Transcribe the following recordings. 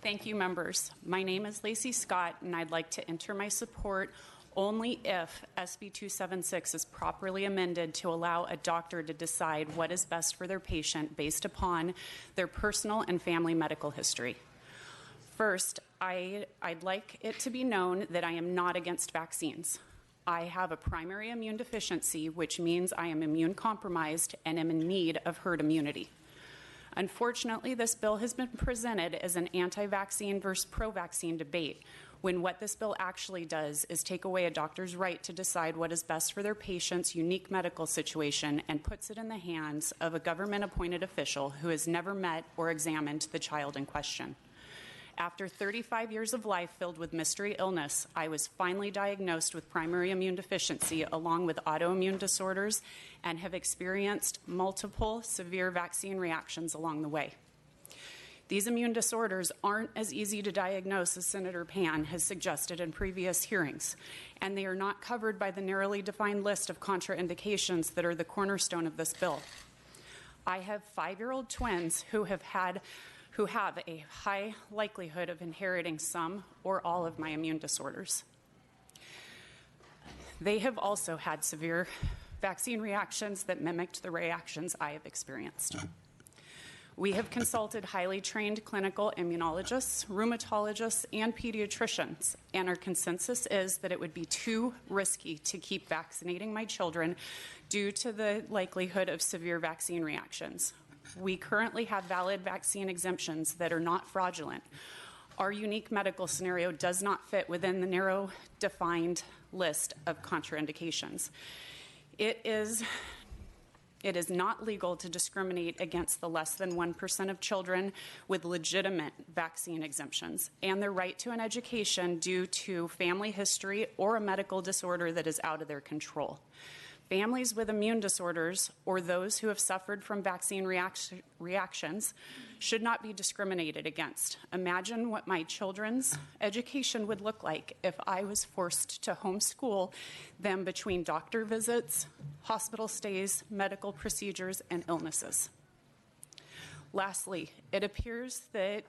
Thank you, members. My name is Lacey Scott, and I'd like to enter my support only if SB 276 is properly amended to allow a doctor to decide what is best for their patient based upon their personal and family medical history. First, I'd like it to be known that I am not against vaccines. I have a primary immune deficiency, which means I am immune compromised and am in need of herd immunity. Unfortunately, this bill has been presented as an anti-vaccine versus pro-vaccine debate, when what this bill actually does is take away a doctor's right to decide what is best for their patient's unique medical situation and puts it in the hands of a government-appointed official who has never met or examined the child in question. After 35 years of life filled with mystery illness, I was finally diagnosed with primary immune deficiency along with autoimmune disorders and have experienced multiple severe vaccine reactions along the way. These immune disorders aren't as easy to diagnose as Senator Pan has suggested in previous hearings, and they are not covered by the narrowly defined list of contraindications that are the cornerstone of this bill. I have 5-year-old twins who have a high likelihood of inheriting some or all of my immune disorders. They have also had severe vaccine reactions that mimicked the reactions I have experienced. We have consulted highly trained clinical immunologists, rheumatologists, and pediatricians, and our consensus is that it would be too risky to keep vaccinating my children due to the likelihood of severe vaccine reactions. We currently have valid vaccine exemptions that are not fraudulent. Our unique medical scenario does not fit within the narrow defined list of contraindications. It is not legal to discriminate against the less than 1% of children with legitimate vaccine exemptions and their right to an education due to family history or a medical disorder that is out of their control. Families with immune disorders or those who have suffered from vaccine reactions should not be discriminated against. Imagine what my children's education would look like if I was forced to homeschool them between doctor visits, hospital stays, medical procedures, and illnesses. Lastly, it appears that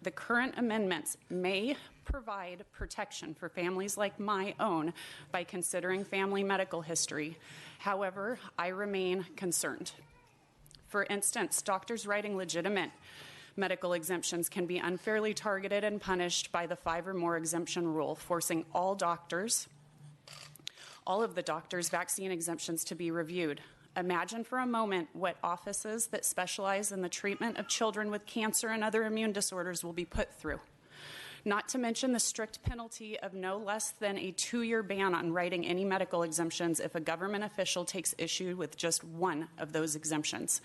the current amendments may provide protection for families like my own by considering family medical history. However, I remain concerned. For instance, doctors writing legitimate medical exemptions can be unfairly targeted and punished by the 5 or more exemption rule, forcing all of the doctors' vaccine exemptions to be reviewed. Imagine for a moment what offices that specialize in the treatment of children with cancer and other immune disorders will be put through. Not to mention the strict penalty of no less than a 2-year ban on writing any medical exemptions if a government official takes issue with just one of those exemptions.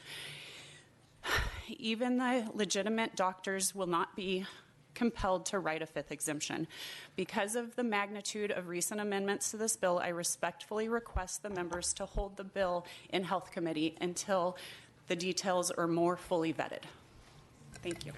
Even the legitimate doctors will not be compelled to write a 5th exemption. Because of the magnitude of recent amendments to this bill, I respectfully request the members to hold the bill in Health Committee until the details are more fully vetted. Thank you.